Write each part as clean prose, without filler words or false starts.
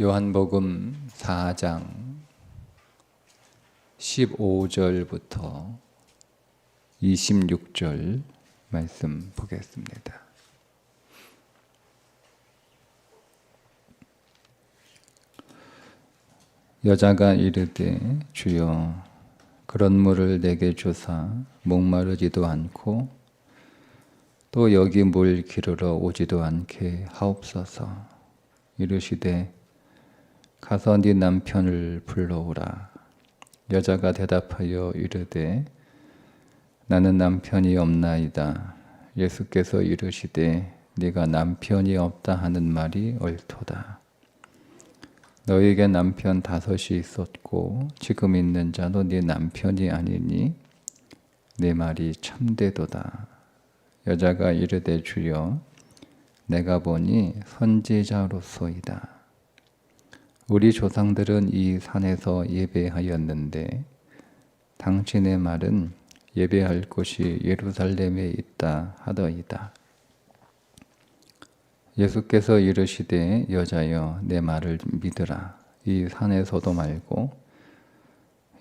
요한복음 4장 15절부터 26절 말씀 보겠습니다. 여자가 이르되 주여 그런 물을 내게 주사 목마르지도 않고 또 여기 물 기르러 오지도 않게 하옵소서. 이르시되 가서 네 남편을 불러오라. 여자가 대답하여 이르되 나는 남편이 없나이다. 예수께서 이르시되 네가 남편이 없다 하는 말이 옳도다. 너에게 남편 5이 있었고 지금 있는 자도 네 남편이 아니니 네 말이 참되도다. 여자가 이르되 주여 내가 보니 선지자로소이다. 우리 조상들은 이 산에서 예배하였는데 당신의 말은 예배할 곳이 예루살렘에 있다 하더이다. 예수께서 이르시되 여자여 내 말을 믿으라. 이 산에서도 말고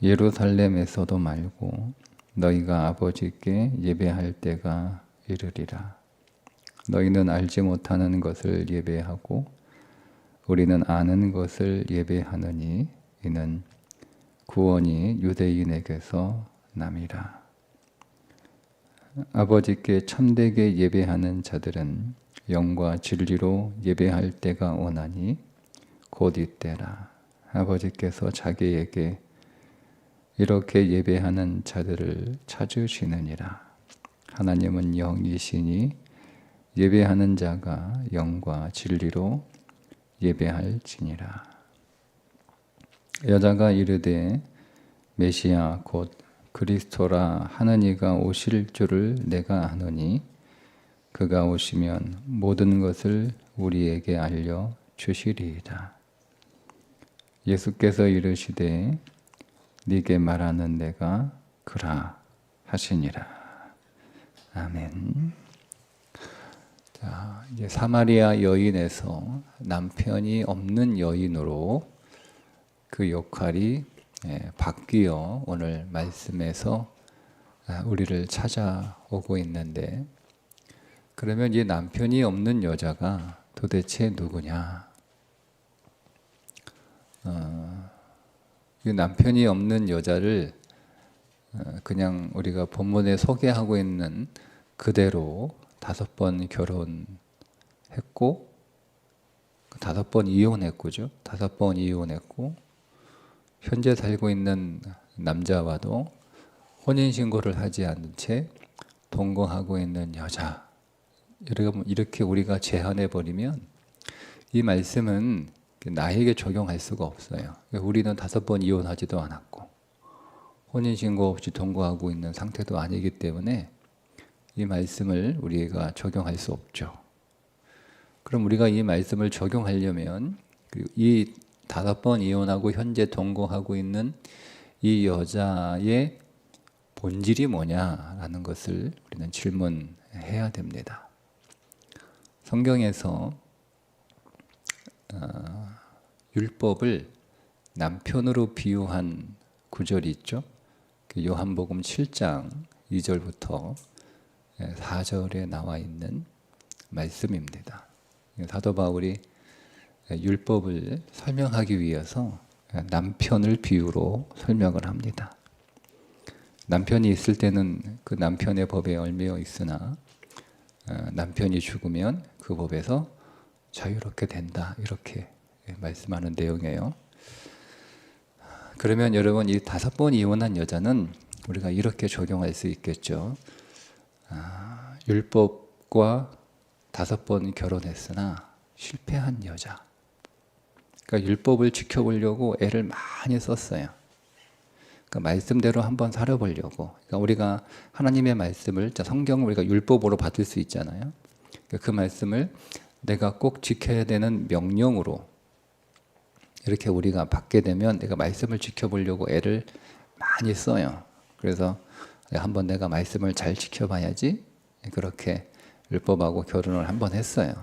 예루살렘에서도 말고 너희가 아버지께 예배할 때가 이르리라. 너희는 알지 못하는 것을 예배하고 우리는 아는 것을 예배하느니 이는 구원이 유대인에게서 남이라. 아버지께 참되게 예배하는 자들은 영과 진리로 예배할 때가 오나니 곧 이때라. 아버지께서 자기에게 이렇게 예배하는 자들을 찾으시느니라. 하나님은 영이시니 예배하는 자가 영과 진리로 예배할지니라. 여자가 이르되 메시아 곧 그리스도라 하는 이가 오실 줄을 내가 아노니 그가 오시면 모든 것을 우리에게 알려 주시리이다. 예수께서 이르시되 네게 말하는 내가 그라 하시니라. 아멘. 자, 이제 사마리아 여인에서 남편이 없는 여인으로 그 역할이 바뀌어 오늘 말씀에서 우리를 찾아오고 있는데, 그러면 이 남편이 없는 여자가 도대체 누구냐? 이 남편이 없는 여자를 그냥 우리가 본문에 소개하고 있는 그대로 5번 결혼했고 5번 이혼했고죠. 5번 이혼했고 현재 살고 있는 남자와도 혼인신고를 하지 않은 채 동거하고 있는 여자. 이렇게 우리가 제한해버리면 이 말씀은 나에게 적용할 수가 없어요. 우리는 5번 이혼하지도 않았고 혼인신고 없이 동거하고 있는 상태도 아니기 때문에 이 말씀을 우리가 적용할 수 없죠. 그럼 우리가 이 말씀을 적용하려면 이 5번 이혼하고 현재 동거하고 있는 이 여자의 본질이 뭐냐라는 것을 우리는 질문해야 됩니다. 성경에서 율법을 남편으로 비유한 구절이 있죠. 요한복음 7장 2절부터 4절에 나와 있는 말씀입니다. 사도 바울이 율법을 설명하기 위해서 남편을 비유로 설명을 합니다. 남편이 있을 때는 그 남편의 법에 얽매여 있으나 남편이 죽으면 그 법에서 자유롭게 된다, 이렇게 말씀하는 내용이에요. 그러면 여러분, 이 5번 이혼한 여자는 우리가 이렇게 적용할 수 있겠죠. 율법과 5번 결혼했으나 실패한 여자. 그러니까 율법을 지켜보려고 애를 많이 썼어요. 그러니까 말씀대로 한번 살아보려고. 그러니까 우리가 하나님의 말씀을, 성경을 우리가 율법으로 받을 수 있잖아요. 그 말씀을 내가 꼭 지켜야 되는 명령으로 이렇게 우리가 받게 되면 내가 말씀을 지켜보려고 애를 많이 써요. 그래서 한번 내가 말씀을 잘 지켜봐야지, 그렇게 율법하고 결혼을 한번 했어요.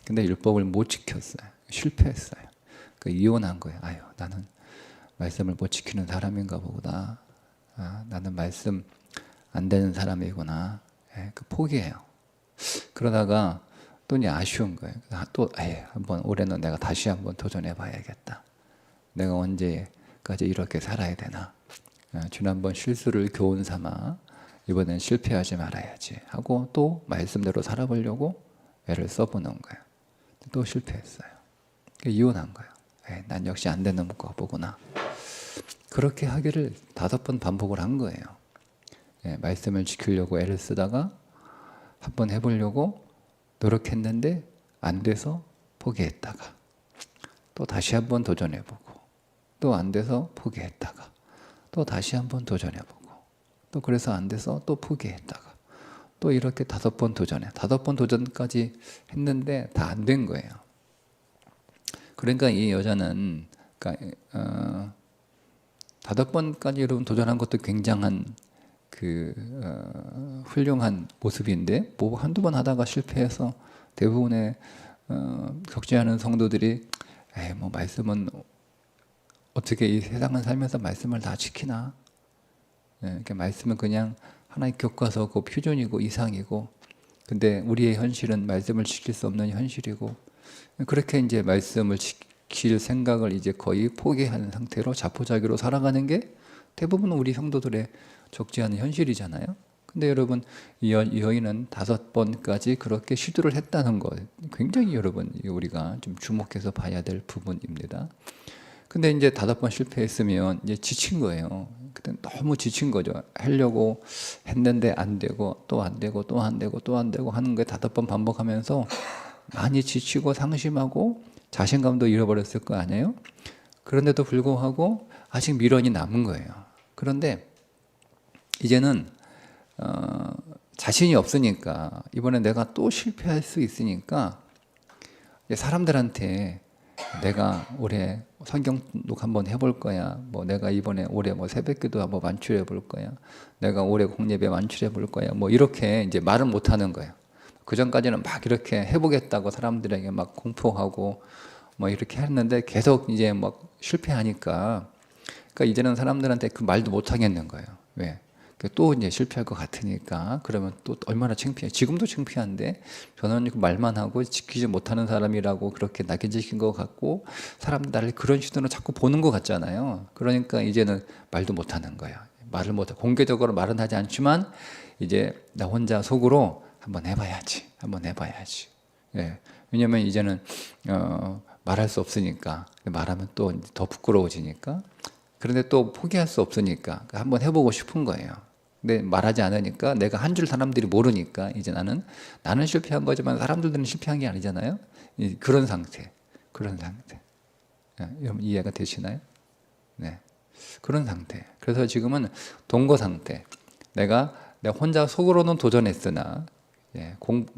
근데 율법을 못 지켰어요. 실패했어요. 이혼한 거예요. 아유, 나는 말씀을 못 지키는 사람인가 보구나. 나는 말씀 안 되는 사람이구나. 예, 포기해요. 그러다가 또 이제 아쉬운 거예요. 또 한번 올해는 내가 다시 한번 도전해 봐야겠다. 내가 언제까지 이렇게 살아야 되나. 지난번 실수를 교훈 삼아 이번엔 실패하지 말아야지 하고 또 말씀대로 살아보려고 애를 써보는 거예요. 또 실패했어요. 이혼한 거예요. 난 역시 안 되는 거보구나. 그렇게 하기를 5번 반복을 한 거예요. 말씀을 지키려고 애를 쓰다가 한번 해보려고 노력했는데 안 돼서 포기했다가 또 다시 한번 도전해보고 또 안 돼서 포기했다가 또 다시 한번 도전해보고 또 그래서 안 돼서 또 포기했다가 또 이렇게 5번 도전해. 5번 도전까지 했는데 다 안 된 거예요. 그러니까 이 여자는 5번까지 여러분 도전한 것도 굉장한 훌륭한 모습인데 뭐 한두 번 하다가 실패해서 대부분의 적지않은 성도들이 뭐 말씀은 어떻게 이 세상을 살면서 말씀을 다 지키나? 그러니까 말씀은 그냥 하나의 교과서고 표준이고 이상이고, 근데 우리의 현실은 말씀을 지킬 수 없는 현실이고, 그렇게 이제 말씀을 지킬 생각을 이제 거의 포기하는 상태로 자포자기로 살아가는 게 대부분 우리 성도들의 적지 않은 현실이잖아요. 근데 여러분, 이 여인은 5번까지 그렇게 시도를 했다는 것, 굉장히 여러분 우리가 좀 주목해서 봐야 될 부분입니다. 근데 이제 5번 실패했으면 이제 지친 거예요. 그때 너무 지친 거죠. 하려고 했는데 안 되고 또 안 되고 또 안 되고 또 안 되고 하는 게 5번 반복하면서 많이 지치고 상심하고 자신감도 잃어버렸을 거 아니에요? 그런데도 불구하고 아직 미련이 남은 거예요. 그런데 이제는 자신이 없으니까, 이번에 내가 또 실패할 수 있으니까 사람들한테 내가 올해 성경독 한번 해볼 거야. 뭐 내가 이번에 올해 뭐 새벽기도 한번 완출해 볼 거야. 내가 올해 공예배 완출해 볼 거야. 뭐 이렇게 이제 말을 못 하는 거예요. 그 전까지는 막 이렇게 해보겠다고 사람들에게 막 공포하고 뭐 이렇게 했는데 계속 이제 막 실패하니까, 그러니까 이제는 사람들한테 그 말도 못 하겠는 거예요. 왜? 또 이제 실패할 것 같으니까. 그러면 또 얼마나 창피해. 지금도 창피한데 저는 말만 하고 지키지 못하는 사람이라고 그렇게 낙인찍힌 것 같고, 사람들 나를 그런 시선으로 자꾸 보는 것 같잖아요. 그러니까 이제는 말도 못 하는 거예요. 말을 못해. 공개적으로 말은 하지 않지만 이제 나 혼자 속으로 한번 해봐야지. 한번 해봐야지. 예. 왜냐면 이제는 말할 수 없으니까. 말하면 또 더 부끄러워지니까. 그런데 또 포기할 수 없으니까 한번 해보고 싶은 거예요. 근데 말하지 않으니까, 내가 한 줄 사람들이 모르니까 이제 나는 실패한 거지만 사람들은 실패한 게 아니잖아요. 그런 상태. 여러분 이해가 되시나요? 네. 그런 상태. 그래서 지금은 동거 상태. 내가 혼자 속으로는 도전했으나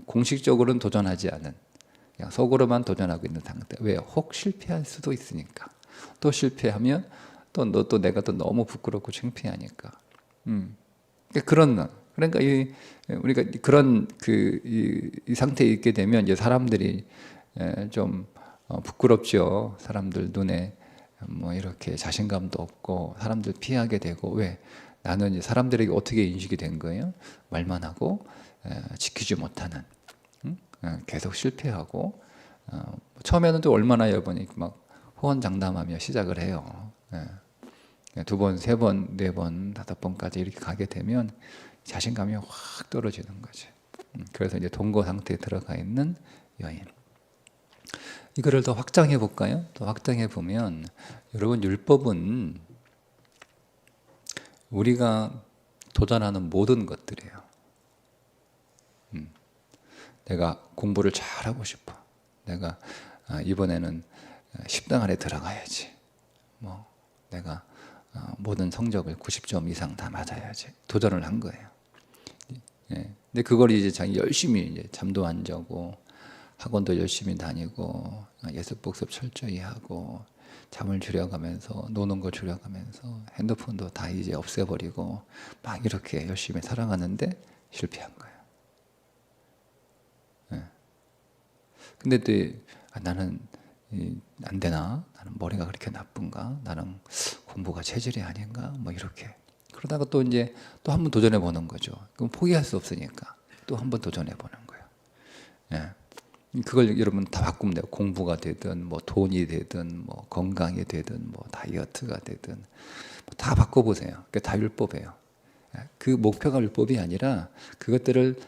공식적으로는 도전하지 않은, 그냥 속으로만 도전하고 있는 상태. 왜? 혹 실패할 수도 있으니까. 또 실패하면 또 내가 또 너무 부끄럽고 창피하니까. 그러니까 우리가 그런 이 상태에 있게 되면 이제 사람들이 좀 부끄럽죠. 사람들 눈에 뭐 이렇게 자신감도 없고 사람들 피하게 되고. 왜? 나는 이제 사람들에게 어떻게 인식이 된 거예요? 말만 하고 지키지 못하는, 계속 실패하고, 처음에는 또 얼마나 여러분이 막 호언장담하며 시작을 해요. 2번, 3번, 4번, 5번까지 이렇게 가게 되면 자신감이 확 떨어지는 거죠. 그래서 이제 동거 상태에 들어가 있는 여인. 이거를 더 확장해 볼까요? 더 확장해 보면, 여러분 율법은 우리가 도전하는 모든 것들이에요. 내가 공부를 잘하고 싶어. 내가 이번에는 10등 안에 들어가야지. 뭐 내가 모든 성적을 90점 이상 다 맞아야지. 도전을 한 거예요. 근데 그걸 이제 자기 열심히 이제 잠도 안 자고 학원도 열심히 다니고 예습 복습 철저히 하고 잠을 줄여가면서 노는 거 줄여가면서 핸드폰도 다 이제 없애버리고 막 이렇게 열심히 살아가는데 실패한 거예요. 근데 또 나는 안 되나? 나는 머리가 그렇게 나쁜가? 나는 공부가 체질이 아닌가? 뭐 이렇게. 그러다가 또 이제 또 한 번 도전해 보는 거죠. 그럼 포기할 수 없으니까 또 한 번 도전해 보는 거예요. 예. 그걸 여러분 다 바꾸면 돼요. 공부가 되든 뭐 돈이 되든 뭐 건강이 되든 뭐 다이어트가 되든 뭐 다 바꿔보세요. 그게 다 율법이에요. 그 목표가 율법이 아니라 그것들을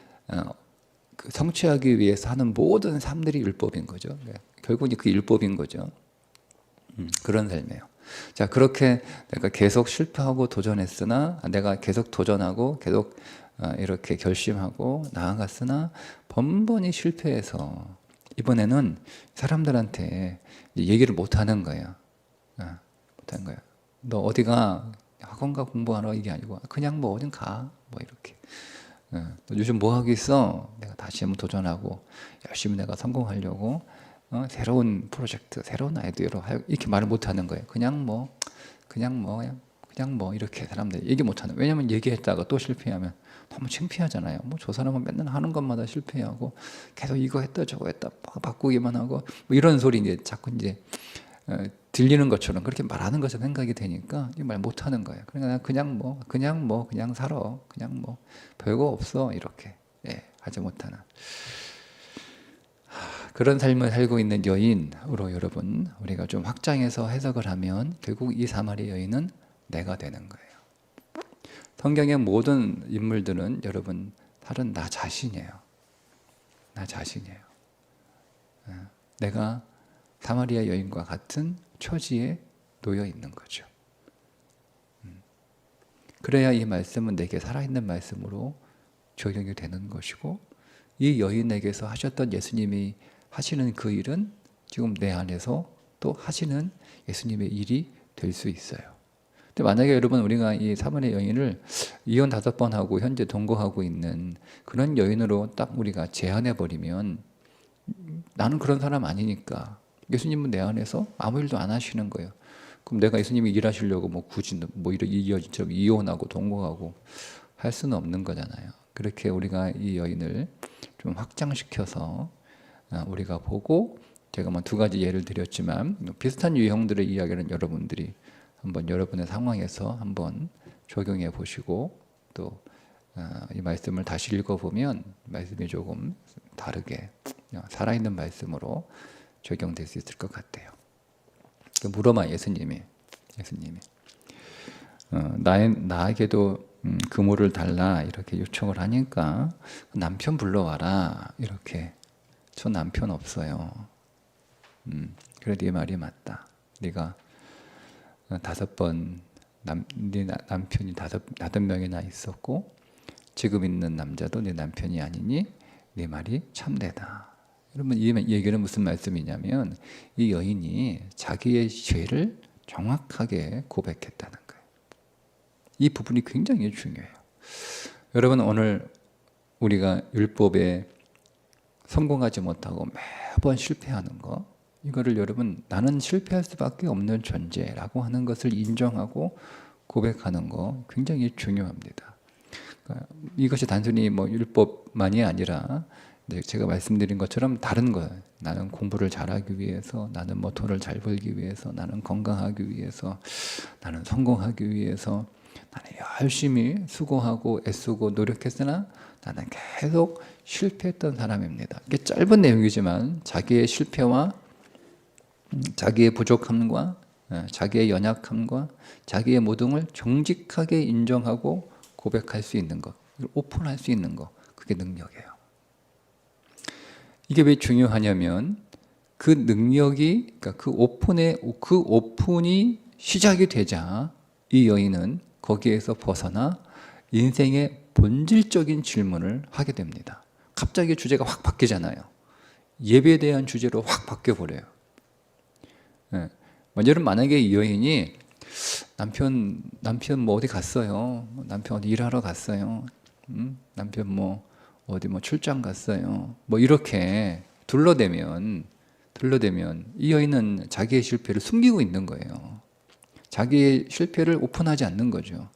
성취하기 위해서 하는 모든 삶들이 율법인 거죠. 결국은 그 율법인 거죠. 그런 삶이에요. 자, 그렇게 내가 계속 실패하고 도전했으나, 내가 계속 도전하고 계속 이렇게 결심하고 나아갔으나 번번이 실패해서 이번에는 사람들한테 얘기를 못 하는 거예요. 못 하는 거예요. 너 어디가 학원가 공부하러 이게 아니고 그냥 뭐 어딘 가, 뭐 이렇게. 너 요즘 뭐 하고 있어? 내가 다시 한번 도전하고 열심히 내가 성공하려고 새로운 프로젝트, 새로운 아이디어로 이렇게 말을 못 하는 거예요. 그냥 뭐 이렇게 사람들이 얘기 못 하는. 왜냐면 얘기했다가 또 실패하면 너무 창피하잖아요. 뭐 저 사람은 맨날 하는 것마다 실패하고 계속 이거 했다 저거 했다 바꾸기만 하고 뭐 이런 소리 이제 자꾸 이제 들리는 것처럼 그렇게 말하는 것처럼 생각이 되니까 말 못 하는 거예요. 그러니까 그냥 살아. 그냥 뭐 별거 없어 이렇게 하지 못하는. 그런 삶을 살고 있는 여인으로 여러분 우리가 좀 확장해서 해석을 하면 결국 이 사마리 여인은 내가 되는 거예요. 성경의 모든 인물들은 여러분 다른 나 자신이에요. 나 자신이에요. 내가 사마리아 여인과 같은 처지에 놓여 있는 거죠. 그래야 이 말씀은 내게 살아있는 말씀으로 적용이 되는 것이고 이 여인에게서 하셨던 예수님이 하시는 그 일은 지금 내 안에서 또 하시는 예수님의 일이 될 수 있어요. 근데 만약에 여러분 우리가 이 사마리아 여인을 이혼 5번 하고 현재 동거하고 있는 그런 여인으로 딱 우리가 제한해 버리면 나는 그런 사람 아니니까 예수님은 내 안에서 아무 일도 안 하시는 거예요. 그럼 내가 예수님이 일하시려고 뭐 굳이 뭐 이 여인처럼 이혼하고 동거하고 할 수는 없는 거잖아요. 그렇게 우리가 이 여인을 좀 확장시켜서 우리가 보고 제가 뭐 2가지 예를 드렸지만 비슷한 유형들의 이야기는 여러분들이 한번 여러분의 상황에서 한번 적용해 보시고 또 이 말씀을 다시 읽어보면 말씀이 조금 다르게 살아있는 말씀으로 적용될 수 있을 것 같아요. 물어봐 예수님이 나에게도 그물을 달라 이렇게 요청을 하니까 남편 불러와라 이렇게. 저 남편 없어요. 그래 네 말이 맞다. 네가 5번 네 남편이 5명이나 있었고 지금 있는 남자도 네 남편이 아니니 네 말이 참되다. 여러분 이 얘기는 무슨 말씀이냐면 이 여인이 자기의 죄를 정확하게 고백했다는 거예요. 이 부분이 굉장히 중요해요. 여러분 오늘 우리가 율법에 성공하지 못하고 매번 실패하는 거 이거를 여러분 나는 실패할 수밖에 없는 존재라고 하는 것을 인정하고 고백하는 거 굉장히 중요합니다. 그러니까 이것이 단순히 뭐 율법만이 아니라 제가 말씀드린 것처럼 다른 거 나는 공부를 잘하기 위해서 나는 뭐 돈을 잘 벌기 위해서 나는 건강하기 위해서 나는 성공하기 위해서 나는 열심히 수고하고 애쓰고 노력했으나 나는 계속 실패했던 사람입니다. 이게 짧은 내용이지만 자기의 실패와 자기의 부족함과 자기의 연약함과 자기의 모dum을 정직하게 인정하고 고백할 수 있는 것, 오픈할 수 있는 것, 그게 능력이에요. 이게 왜 중요하냐면 그 능력이 그러니까 그 오픈이 시작이 되자 이 여인은 거기에서 벗어나 인생의 본질적인 질문을 하게 됩니다. 갑자기 주제가 확 바뀌잖아요. 예배에 대한 주제로 확 바뀌어버려요. 여러분 만약에 이 여인이 남편 뭐 어디 갔어요. 남편 어디 일하러 갔어요. 남편 뭐 어디 뭐 출장 갔어요. 뭐 이렇게 둘러대면 이 여인은 자기의 실패를 숨기고 있는 거예요. 자기의 실패를 오픈하지 않는 거죠.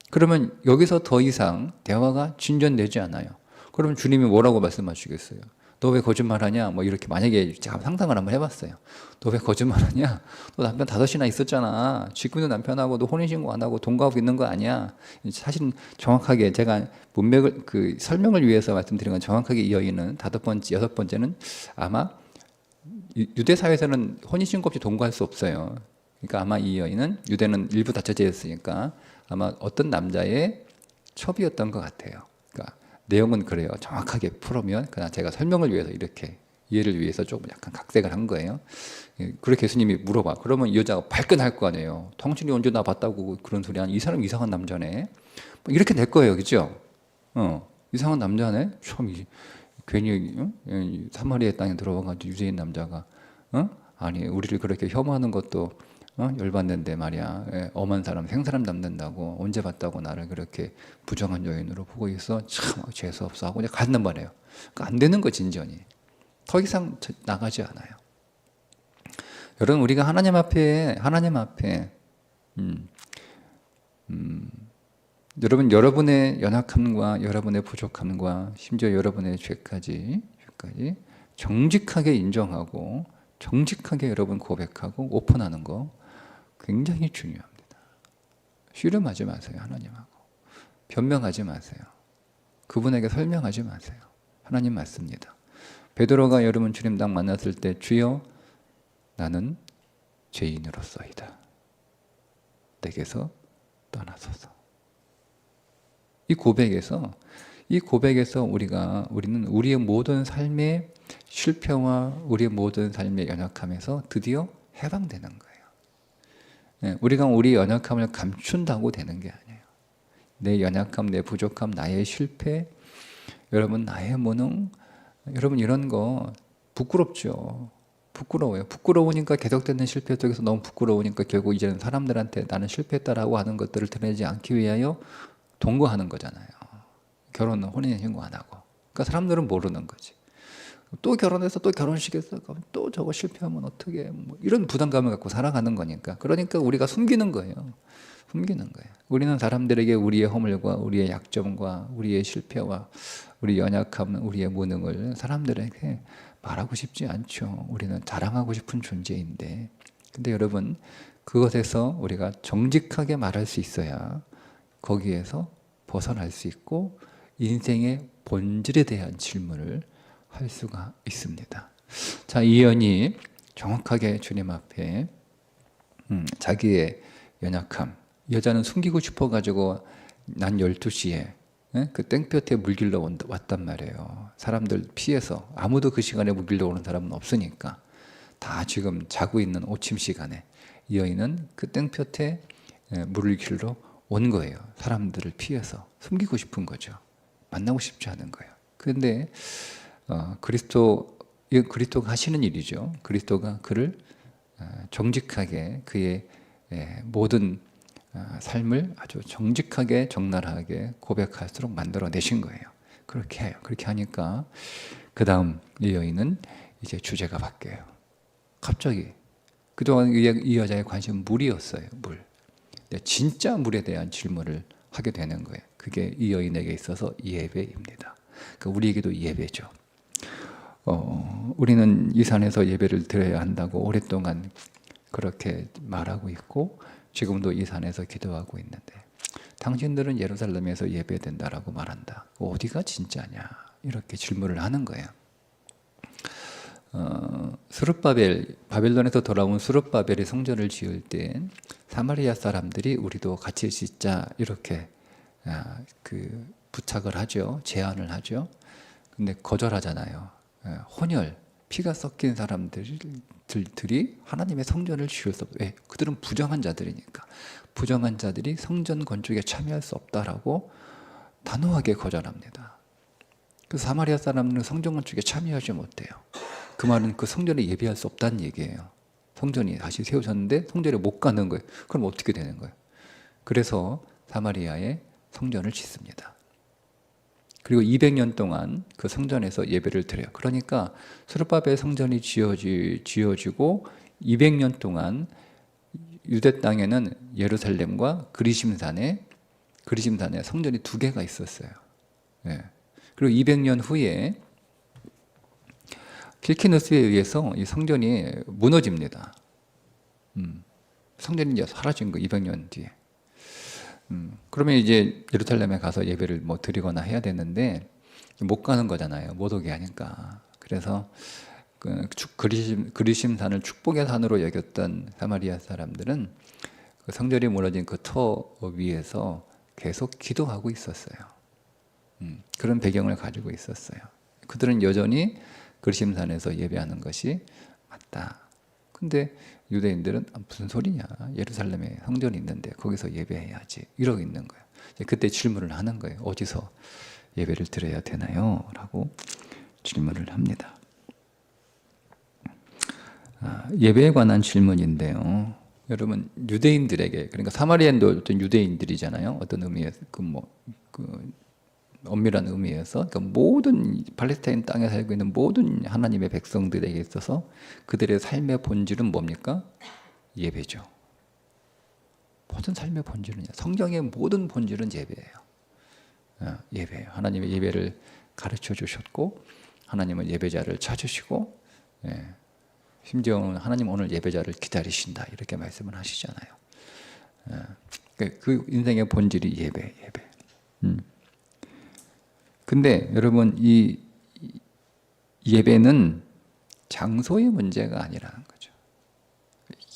그러면 여기서 더 이상 대화가 진전되지 않아요. 그러면 주님이 뭐라고 말씀하시겠어요? 너 왜 거짓말하냐? 뭐 이렇게 만약에 제가 상상을 한번 해봤어요. 너 왜 거짓말하냐? 너 남편 5이나 있었잖아. 지금도 남편하고도 혼인신고 안 하고 동거하고 있는 거 아니야? 사실은 정확하게 제가 문맥을 그 설명을 위해서 말씀드린 건 정확하게 이 여인은 5번째, 6번째는 아마 유대 사회에서는 혼인신고 없이 동거할 수 없어요. 그러니까 아마 이 여인은 유대는 일부 다처제 였으니까 아마 어떤 남자의 첩이었던 것 같아요. 그러니까 내용은 그래요. 정확하게 풀으면 그냥 제가 설명을 위해서 이렇게 이해를 위해서 조금 약간 각색을 한 거예요. 그렇게 예수님이 물어봐. 그러면 이 여자가 발끈할 거 아니에요. 당신이 언제 나 봤다고 그런 소리 하니? 이 사람 이상한 남자네. 뭐 이렇게 될 거예요, 그죠? 이상한 남자네. 참 괜히 사마리아 땅에 들어와가지고 유대인 남자가 아니 우리를 그렇게 혐오하는 것도 열받는데 말이야. 엄한 사람, 생사람 남는다고 언제 봤다고 나를 그렇게 부정한 여인으로 보고 있어. 참 재수 없어 하고 그냥 갔단 말이에요. 그러니까 안 되는 거 진전이. 더 이상 나가지 않아요. 여러분 우리가 하나님 앞에 여러분 여러분의 연약함과 여러분의 부족함과 심지어 여러분의 죄까지 정직하게 인정하고 정직하게 여러분 고백하고 오픈하는 거 굉장히 중요합니다. 씨름하지 마세요. 하나님하고 변명하지 마세요. 그분에게 설명하지 마세요. 하나님 맞습니다. 베드로가 여러분 주님 딱 만났을 때 주여 나는 죄인으로서이다. 내게서 떠나소서. 이 고백에서 우리는 우리의 모든 삶의 실패와 우리의 모든 삶의 연약함에서 드디어 해방되는 거예요. 우리가 우리 연약함을 감춘다고 되는 게 아니에요. 내 연약함, 내 부족함, 나의 실패, 여러분 나의 무능, 여러분 이런 거 부끄럽죠. 부끄러워요. 부끄러우니까 계속되는 실패 속에서 너무 부끄러우니까 결국 이제는 사람들한테 나는 실패했다라고 하는 것들을 드러내지 않기 위하여 동거하는 거잖아요. 결혼은 혼인신고 안 하고. 그러니까 사람들은 모르는 거지. 또 결혼해서 또 결혼식에서 또 저거 실패하면 어떻게 뭐 이런 부담감을 갖고 살아가는 거니까. 그러니까 우리가 숨기는 거예요. 숨기는 거예요. 우리는 사람들에게 우리의 허물과 우리의 약점과 우리의 실패와 우리 연약함, 우리의 무능을 사람들에게 말하고 싶지 않죠. 우리는 자랑하고 싶은 존재인데. 근데 여러분 그것에서 우리가 정직하게 말할 수 있어야 거기에서 벗어날 수 있고 인생의 본질에 대한 질문을 할 수가 있습니다. 자, 이 여인이 정확하게 주님 앞에 자기의 연약함, 여자는 숨기고 싶어가지고 난 12시에 그 땡볕에 물길러 왔단 말이에요. 사람들 피해서 아무도 그 시간에 물길러 오는 사람은 없으니까 다 지금 자고 있는 오침 시간에 이 여인은 그 땡볕에 물을 길러 온 거예요. 사람들을 피해서 숨기고 싶은 거죠. 만나고 싶지 않은 거예요. 그런데 그리스도가 하시는 일이죠. 그리스도가 그를 정직하게 그의 모든 삶을 아주 정직하게 적나라하게 고백할수록 만들어내신 거예요. 그렇게 해요. 그렇게 하니까 그 다음 이 여인은 이제 주제가 바뀌어요. 갑자기 그동안 이 여자의 관심은 물이었어요. 물. 진짜 물에 대한 질문을 하게 되는 거예요. 그게 이 여인에게 있어서 예배입니다. 그러니까 우리에게도 예배죠. 우리는 이 산에서 예배를 드려야 한다고 오랫동안 그렇게 말하고 있고 지금도 이 산에서 기도하고 있는데 당신들은 예루살렘에서 예배된다라고 말한다. 어디가 진짜냐? 이렇게 질문을 하는 거예요. 바벨론에서 돌아온 스룹바벨이 성전을 지을 때 사마리아 사람들이 우리도 같이 짓자 이렇게 부탁을 하죠. 제안을 하죠. 근데 거절하잖아요. 혼혈, 피가 섞인 사람들이 하나님의 성전을 지을 수 없어요. 왜? 그들은 부정한 자들이니까. 부정한 자들이 성전 건축에 참여할 수 없다라고 단호하게 거절합니다. 그 사마리아 사람들은 성전 건축에 참여하지 못해요. 그 말은 그 성전에 예배할 수 없다는 얘기예요. 성전이 다시 세워졌는데 성전에 못 가는 거예요. 그럼 어떻게 되는 거예요? 그래서 사마리아에 성전을 짓습니다. 그리고 200년 동안 그 성전에서 예배를 드려요. 그러니까 스룹바벨 성전이 지어지고 200년 동안 유대 땅에는 예루살렘과 그리심산에 성전이 2개가 있었어요. 네. 그리고 200년 후에 킬키누스에 의해서 이 성전이 무너집니다. 성전이 이제 사라진 거 200년 뒤에. 그러면 이제 예루살렘에 가서 예배를 뭐 드리거나 해야 되는데 못 가는 거잖아요. 못 오게 하니까. 그래서 그리심산을 축복의 산으로 여겼던 사마리아 사람들은 그 성전이 무너진 그 터 위에서 계속 기도하고 있었어요. 그런 배경을 가지고 있었어요. 그들은 여전히 그리심산에서 예배하는 것이 맞다. 근데 유대인들은 무슨 소리냐, 예루살렘에 성전이 있는데 거기서 예배해야지, 이러고 있는 거예요. 그때 질문을 하는 거예요. 어디서 예배를 드려야 되나요? 라고 질문을 합니다. 예배에 관한 질문인데요. 여러분, 유대인들에게, 그러니까 사마리아인도 어떤 유대인들이잖아요. 어떤 의미에서 엄밀한 의미에서, 그러니까 모든 팔레스타인 땅에 살고 있는 모든 하나님의 백성들에게 있어서 그들의 삶의 본질은 뭡니까? 예배죠. 모든 삶의 본질은, 성경의 모든 본질은 예배예요. 예배예요. 하나님의 예배를 가르쳐 주셨고, 하나님은 예배자를 찾으시고, 심지어는 하나님 오늘 예배자를 기다리신다, 이렇게 말씀을 하시잖아요. 그 인생의 본질이 예배. 근데 여러분, 이 예배는 장소의 문제가 아니라는 거죠.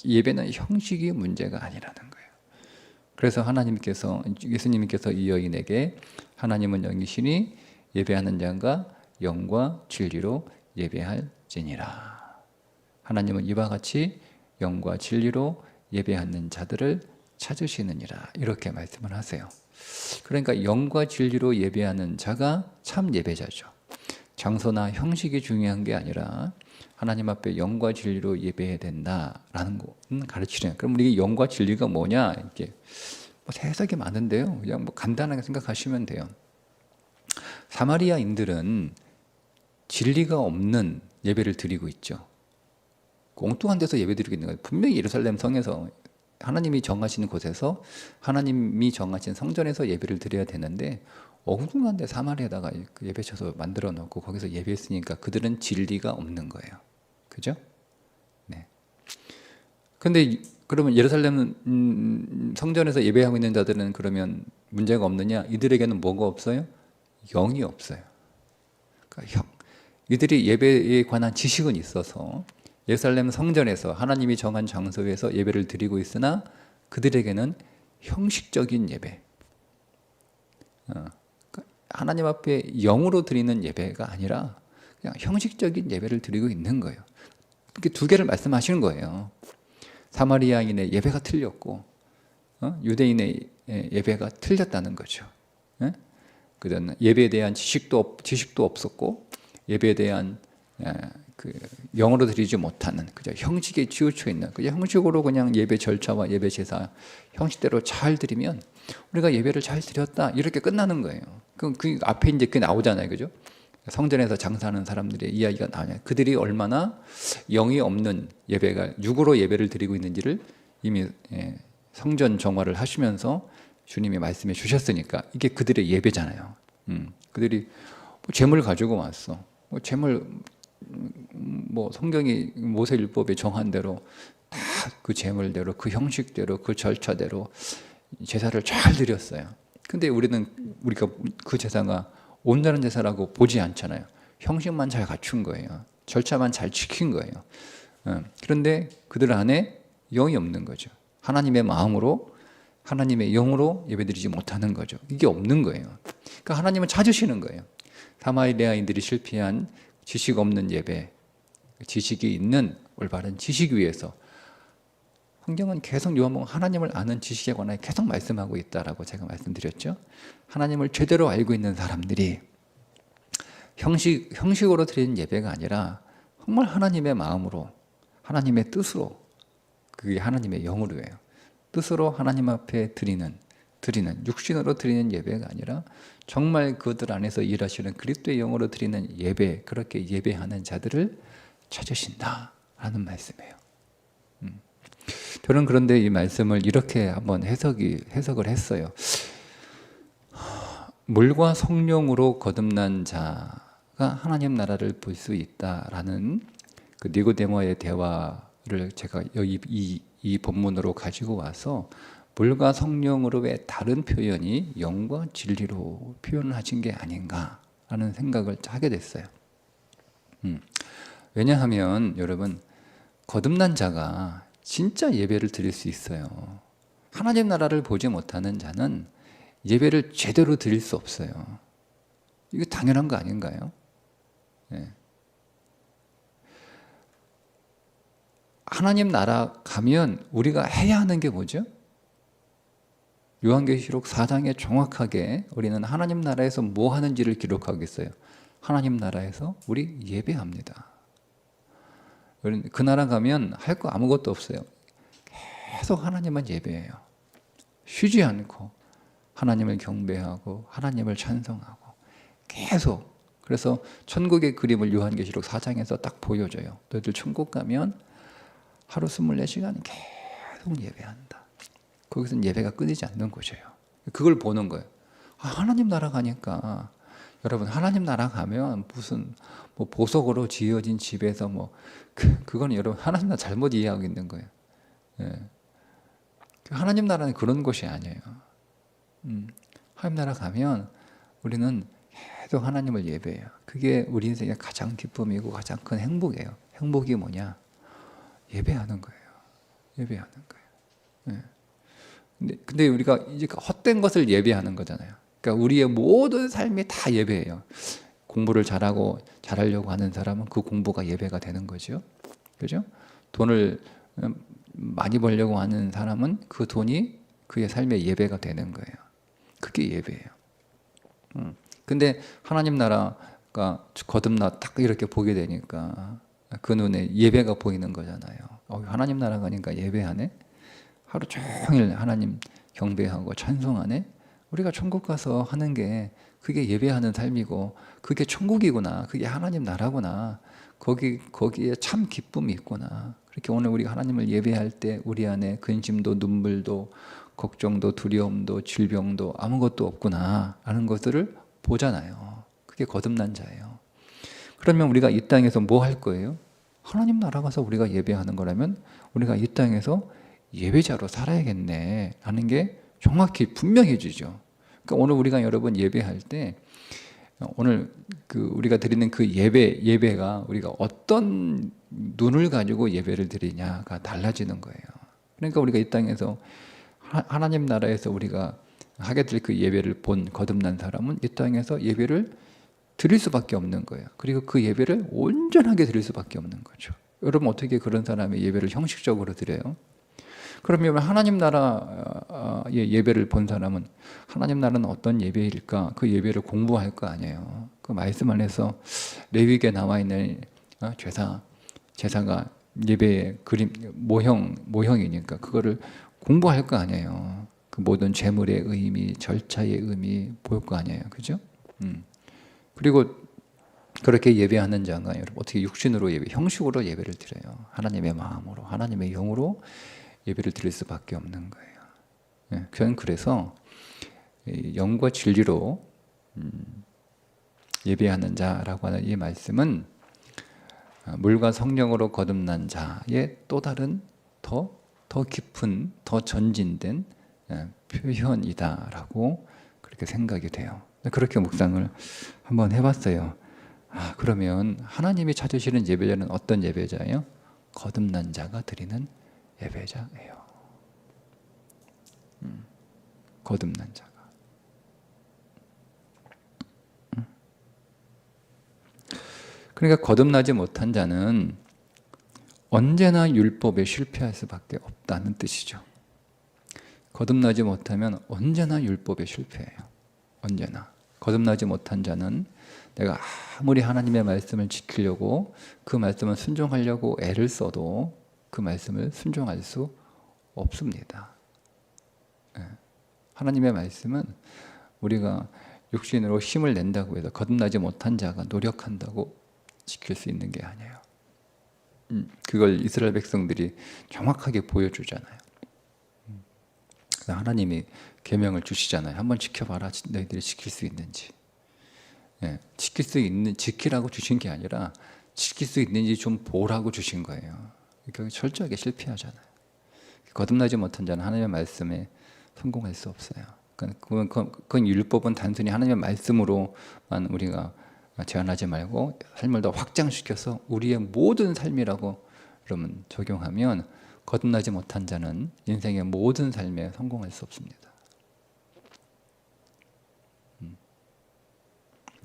예배는 형식이 문제가 아니라는 거예요. 그래서 예수님께서 이 여인에게 하나님은 영이시니 예배하는 자가 영과 진리로 예배할지니라. 하나님은 이와 같이 영과 진리로 예배하는 자들을 찾으시느니라, 이렇게 말씀을 하세요. 그러니까 영과 진리로 예배하는 자가 참 예배자죠. 장소나 형식이 중요한 게 아니라 하나님 앞에 영과 진리로 예배해야 된다라는 것은 가르치네요. 그럼 우리 영과 진리가 뭐냐? 이렇게 해석이 많은데요. 그냥 간단하게 생각하시면 돼요. 사마리아인들은 진리가 없는 예배를 드리고 있죠. 엉뚱한 데서 예배 드리고 있는 거예요. 분명히 예루살렘 성에서, 하나님이 정하시는 곳에서, 하나님이 정하신 성전에서 예배를 드려야 되는데 엉뚱한 데 사마리아에다가 예배처소 만들어 놓고 거기서 예배했으니까 그들은 진리가 없는 거예요. 그죠? 네. 근데 그러면 예루살렘 성전에서 예배하고 있는 자들은 그러면 문제가 없느냐? 이들에게는 뭐가 없어요? 영이 없어요. 그러니까 이들이 예배에 관한 지식은 있어서 예루살렘 성전에서 하나님이 정한 장소에서 예배를 드리고 있으나 그들에게는 형식적인 예배, 하나님 앞에 영으로 드리는 예배가 아니라 그냥 형식적인 예배를 드리고 있는 거예요. 이렇게 두 개를 말씀하시는 거예요. 사마리아인의 예배가 틀렸고 유대인의 예배가 틀렸다는 거죠. 그들은 예배에 대한 지식도 없었고 예배에 대한 영으로 드리지 못하는 그저 형식에 치우쳐 있는, 그냥 형식으로 그냥 예배 절차와 예배 제사 형식대로 잘 드리면 우리가 예배를 잘 드렸다, 이렇게 끝나는 거예요. 그 앞에 이제 그게 나오잖아요, 그죠? 성전에서 장사하는 사람들의 이야기가 나와요. 그들이 얼마나 영이 없는 예배가, 육으로 예배를 드리고 있는지를 이미 성전 정화를 하시면서 주님이 말씀해 주셨으니까 이게 그들의 예배잖아요. 그들이 재물 가지고 왔어. 재물 성경이 모세율법에 정한 대로 다 그 제물대로, 그 형식대로, 그 절차대로 제사를 잘 드렸어요. 근데 우리가 그 제사가 온전한 제사라고 보지 않잖아요. 형식만 잘 갖춘 거예요. 절차만 잘 지킨 거예요. 그런데 그들 안에 영이 없는 거죠. 하나님의 마음으로, 하나님의 영으로 예배드리지 못하는 거죠. 이게 없는 거예요. 그러니까 하나님은 찾으시는 거예요. 사마리아인들이 실패한 지식 없는 예배, 지식이 있는 올바른 지식 위에서, 성경은 계속 요한복음 하나님을 아는 지식에 관해 계속 말씀하고 있다라고 제가 말씀드렸죠. 하나님을 제대로 알고 있는 사람들이 형식으로 드리는 예배가 아니라 정말 하나님의 마음으로, 하나님의 뜻으로, 그게 하나님의 영으로예요. 뜻으로 하나님 앞에 드리는 육신으로 드리는 예배가 아니라 정말 그들 안에서 일하시는 그리스도의 영으로 드리는 예배, 그렇게 예배하는 자들을 찾으신다라는 말씀이에요. 저는 그런데 이 말씀을 이렇게 한번 해석을 했어요. 물과 성령으로 거듭난 자, 하나님 나라를 볼 수 있다라는 그 니고데모의 대화를 제가 여기 이 본문으로 가지고 와서 물과 성령으로 왜 다른 표현이 영과 진리로 표현하신 게 아닌가라는 생각을 하게 됐어요. 왜냐하면 여러분, 거듭난 자가 진짜 예배를 드릴 수 있어요. 하나님 나라를 보지 못하는 자는 예배를 제대로 드릴 수 없어요. 이거 당연한 거 아닌가요? 네. 하나님 나라 가면 우리가 해야 하는 게 뭐죠? 요한계시록 4장에 정확하게 우리는 하나님 나라에서 뭐 하는지를 기록하고 있어요. 하나님 나라에서 우리 예배합니다. 그 나라 가면 할 거 아무것도 없어요. 계속 하나님만 예배해요. 쉬지 않고 하나님을 경배하고 하나님을 찬송하고 계속. 그래서 천국의 그림을 요한계시록 4장에서 딱 보여줘요. 너희들 천국 가면 하루 24시간 계속 예배한다. 거기서는 예배가 끊이지 않는 곳이에요. 그걸 보는 거예요. 하나님 나라 가니까, 여러분, 하나님 나라 가면 무슨 뭐 보석으로 지어진 집에서 뭐 그거는 여러분 하나님 나라 잘못 이해하고 있는 거예요. 예. 하나님 나라는 그런 곳이 아니에요. 하나님 나라 가면 우리는 계속 하나님을 예배해요. 그게 우리 인생의 가장 기쁨이고 가장 큰 행복이에요. 행복이 뭐냐? 예배하는 거예요. 예배하는 거예요. 예. 근데 우리가 이제 헛된 것을 예배하는 거잖아요. 그러니까 우리의 모든 삶이 다 예배예요. 공부를 잘하려고 하는 사람은 그 공부가 예배가 되는 거죠. 그죠? 돈을 많이 벌려고 하는 사람은 그 돈이 그의 삶의 예배가 되는 거예요. 그게 예배예요. 근데 하나님 나라가 거듭나 딱 이렇게 보게 되니까 그 눈에 예배가 보이는 거잖아요. 하나님 나라 가니까 예배하네? 하루 종일 하나님 경배하고 찬송하네? 우리가 천국 가서 하는 게 그게 예배하는 삶이고 그게 천국이구나. 그게 하나님 나라구나. 거기에 참 기쁨이 있구나. 그렇게 오늘 우리가 하나님을 예배할 때 우리 안에 근심도 눈물도 걱정도 두려움도 질병도 아무것도 없구나 하는 것들을 보잖아요. 그게 거듭난 자예요. 그러면 우리가 이 땅에서 뭐 할 거예요? 하나님 나라 가서 우리가 예배하는 거라면 우리가 이 땅에서 예배자로 살아야겠네 하는 게 정확히 분명해지죠. 그러니까 오늘 우리가 여러분 예배할 때 오늘 우리가 드리는 그 예배가 우리가 어떤 눈을 가지고 예배를 드리냐가 달라지는 거예요. 그러니까 우리가 이 땅에서 하나님 나라에서 우리가 하게 될 그 예배를 본 거듭난 사람은 이 땅에서 예배를 드릴 수밖에 없는 거예요. 그리고 그 예배를 온전하게 드릴 수밖에 없는 거죠. 여러분 어떻게 그런 사람의 예배를 형식적으로 드려요? 그러면 하나님 나라의 예배를 본 사람은 하나님 나라는 어떤 예배일까? 그 예배를 공부할 거 아니에요. 그 말씀 안에서 레위기에 나와 있는 제사가 예배의 그림 모형이니까 그거를 공부할 거 아니에요. 그 모든 제물의 의미, 절차의 의미 볼 거 아니에요, 그죠? 그리고 그렇게 예배하는 자가 여러분 어떻게 육신으로 형식으로 예배를 드려요? 하나님의 마음으로, 하나님의 영으로 예배를 드릴 수밖에 없는 거예요. 저는 그래서 영과 진리로 예배하는 자라고 하는 이 말씀은 물과 성령으로 거듭난 자의 또 다른 더 깊은, 더 전진된 표현이다라고 그렇게 생각이 돼요. 그렇게 묵상을 한번 해봤어요. 그러면 하나님이 찾으시는 예배자는 어떤 예배자예요? 거듭난 자가 드리는 예배자예요. 거듭난 자가. 그러니까 거듭나지 못한 자는 언제나 율법에 실패할 수밖에 없다는 뜻이죠. 거듭나지 못하면 언제나 율법에 실패해요. 언제나. 거듭나지 못한 자는 내가 아무리 하나님의 말씀을 지키려고 그 말씀을 순종하려고 애를 써도 그 말씀을 순종할 수 없습니다. 하나님의 말씀은 우리가 육신으로 힘을 낸다고 해서 거듭나지 못한 자가 노력한다고 지킬 수 있는 게 아니에요. 그걸 이스라엘 백성들이 정확하게 보여주잖아요. 하나님이 계명을 주시잖아요. 한번 지켜봐라, 너희들이 지킬 수 있는지. 지키라고 주신 게 아니라 지킬 수 있는지 좀 보라고 주신 거예요. 그러니까 철저하게 실패하잖아요. 거듭나지 못한 자는 하나님의 말씀에 성공할 수 없어요. 그건 율법은 단순히 하나님의 말씀으로만 우리가 제한하지 말고 삶을 더 확장시켜서 우리의 모든 삶이라고 여러분 적용하면 거듭나지 못한 자는 인생의 모든 삶에 성공할 수 없습니다.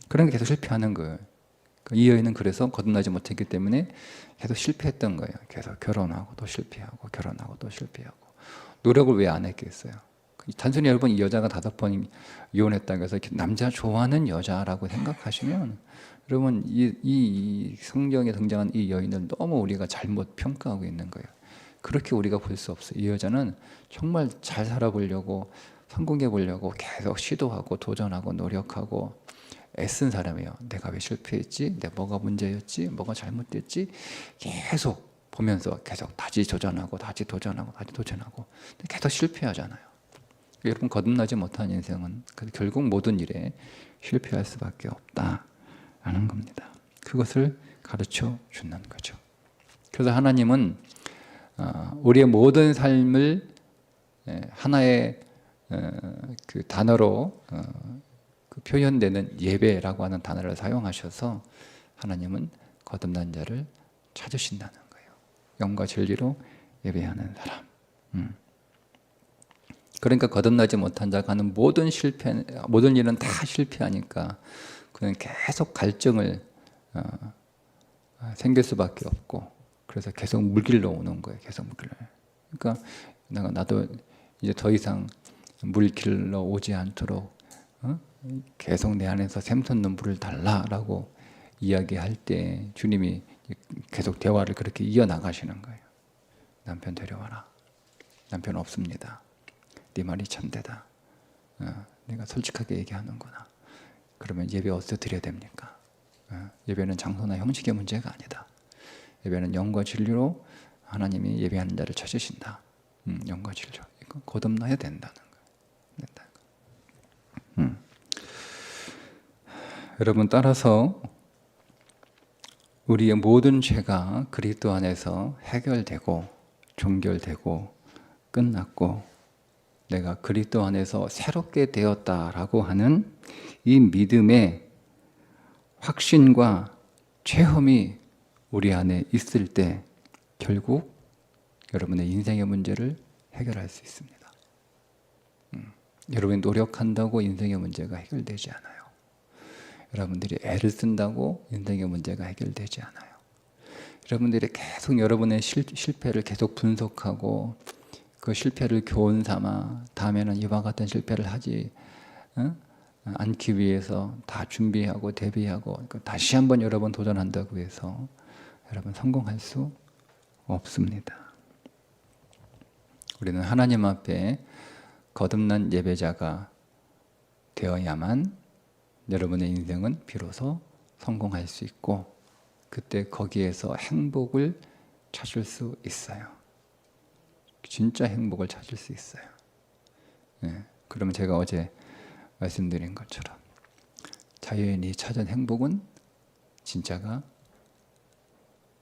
그런 게 계속 실패하는 거예요. 이 여인은 그래서 거듭나지 못했기 때문에 계속 실패했던 거예요. 계속 결혼하고 또 실패하고 결혼하고 또 실패하고. 노력을 왜 안 했겠어요? 단순히 여러분 이 여자가 5번 이혼했다고 해서 남자 좋아하는 여자라고 생각하시면 여러분 이 성경에 등장한 이 여인을 너무 우리가 잘못 평가하고 있는 거예요. 그렇게 우리가 볼 수 없어요. 이 여자는 정말 잘 살아보려고 성공해 보려고 계속 시도하고 도전하고 노력하고 애쓴 사람이에요. 내가 왜 실패했지? 내가 뭐가 문제였지? 뭐가 잘못됐지? 계속 보면서 계속 다시 도전하고 다시 도전하고 다시 도전하고 계속 실패하잖아요. 여러분 거듭나지 못한 인생은 결국 모든 일에 실패할 수밖에 없다라는 겁니다. 그것을 가르쳐 주는 거죠. 그래서 하나님은 우리의 모든 삶을 하나의 그 단어로 그 표현되는 예배라고 하는 단어를 사용하셔서 하나님은 거듭난 자를 찾으신다는 거예요. 영과 진리로 예배하는 사람. 그러니까 거듭나지 못한 자가 하는 모든 일은 다 실패하니까 그는 계속 갈증을 생길 수밖에 없고, 그래서 계속 물길로 오는 거예요. 계속 물길로. 그러니까 나도 이제 더 이상 물길로 오지 않도록 계속 내 안에서 샘솟는 물을 달라라고 이야기할 때 주님이 계속 대화를 그렇게 이어나가시는 거예요. 남편 데려와라. 남편 없습니다. 네 말이 참되다. 내가 솔직하게 얘기하는구나. 그러면 예배 어디서 드려야 됩니까? 예배는 장소나 형식의 문제가 아니다. 예배는 영과 진리로 하나님이 예배하는 자를 찾으신다. 영과 진리로. 이거 거듭나야 된다는 거예요. 여러분, 따라서 우리의 모든 죄가 그리스도 안에서 해결되고 종결되고 끝났고 내가 그리스도 안에서 새롭게 되었다라고 하는 이 믿음의 확신과 체험이 우리 안에 있을 때 결국 여러분의 인생의 문제를 해결할 수 있습니다. 여러분이 노력한다고 인생의 문제가 해결되지 않아요. 여러분들이 애를 쓴다고 인생의 문제가 해결되지 않아요. 여러분들이 계속 여러분의 실패를 계속 분석하고 그 실패를 교훈 삼아 다음에는 이와 같은 실패를 하지 않기 위해서 다 준비하고 대비하고 다시 한번 여러 번 도전한다고 해서 여러분 성공할 수 없습니다. 우리는 하나님 앞에 거듭난 예배자가 되어야만 여러분의 인생은 비로소 성공할 수 있고 그때 거기에서 행복을 찾을 수 있어요. 진짜 행복을 찾을 수 있어요. 그러면 제가 어제 말씀드린 것처럼 자연이 찾은 행복은 진짜가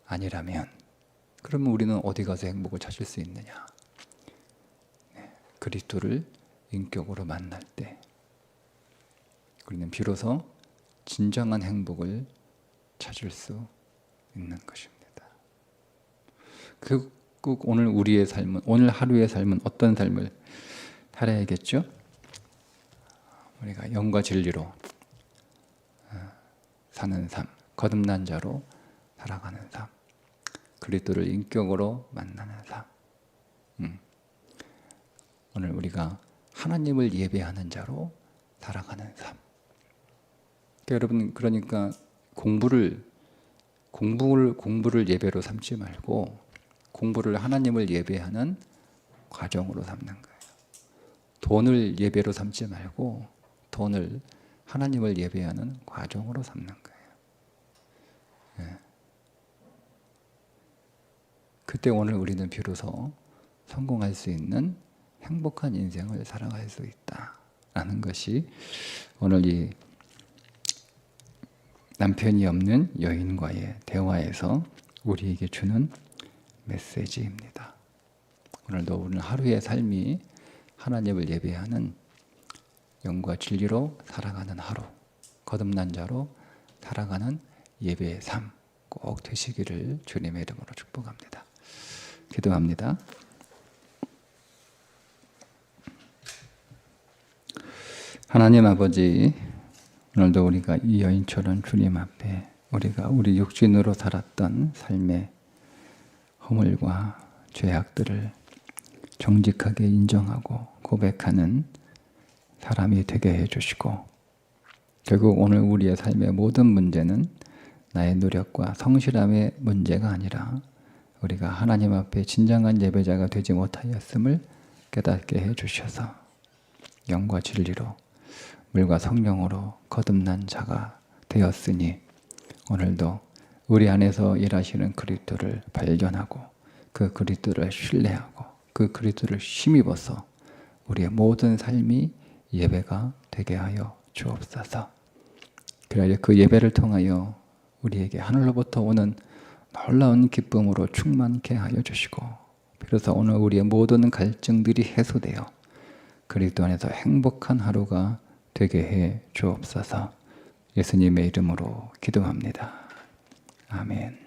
아니라면 그러면 우리는 어디 가서 행복을 찾을 수 있느냐? 그리스도를 인격으로 만날 때 우리는 비로소 진정한 행복을 찾을 수 있는 것입니다. 결국 오늘 우리의 삶은, 오늘 하루의 삶은 어떤 삶을 살아야겠죠? 우리가 영과 진리로 사는 삶, 거듭난 자로 살아가는 삶, 그리스도를 인격으로 만나는 삶. 오늘 우리가 하나님을 예배하는 자로 살아가는 삶. 여러분, 그러니까 공부를 예배로 삼지 말고 공부를 하나님을 예배하는 과정으로 삼는 거예요. 돈을 예배로 삼지 말고 돈을 하나님을 예배하는 과정으로 삼는 거예요. 그때 오늘 우리는 비로소 성공할 수 있는 행복한 인생을 살아갈 수 있다라는 것이 오늘 이 남편이 없는 여인과의 대화에서 우리에게 주는 메시지입니다. 오늘도 우리는 하루의 삶이 하나님을 예배하는 영과 진리로 살아가는 하루, 거듭난 자로 살아가는 예배의 삶 꼭 되시기를 주님의 이름으로 축복합니다. 기도합니다. 하나님 아버지, 오늘도 우리가 이 여인처럼 주님 앞에 우리가 우리 육신으로 살았던 삶의 허물과 죄악들을 정직하게 인정하고 고백하는 사람이 되게 해주시고, 결국 오늘 우리의 삶의 모든 문제는 나의 노력과 성실함의 문제가 아니라 우리가 하나님 앞에 진정한 예배자가 되지 못하였음을 깨닫게 해주셔서 영과 진리로 물과 성령으로 거듭난 자가 되었으니, 오늘도 우리 안에서 일하시는 그리스도를 발견하고 그 그리스도를 신뢰하고 그 그리스도를 힘입어서 우리의 모든 삶이 예배가 되게 하여 주옵소서. 그래야 그 예배를 통하여 우리에게 하늘로부터 오는 놀라운 기쁨으로 충만케 하여 주시고, 비로소 오늘 우리의 모든 갈증들이 해소되어 그리스도 안에서 행복한 하루가 되게 해 주옵소서. 예수님의 이름으로 기도합니다. 아멘.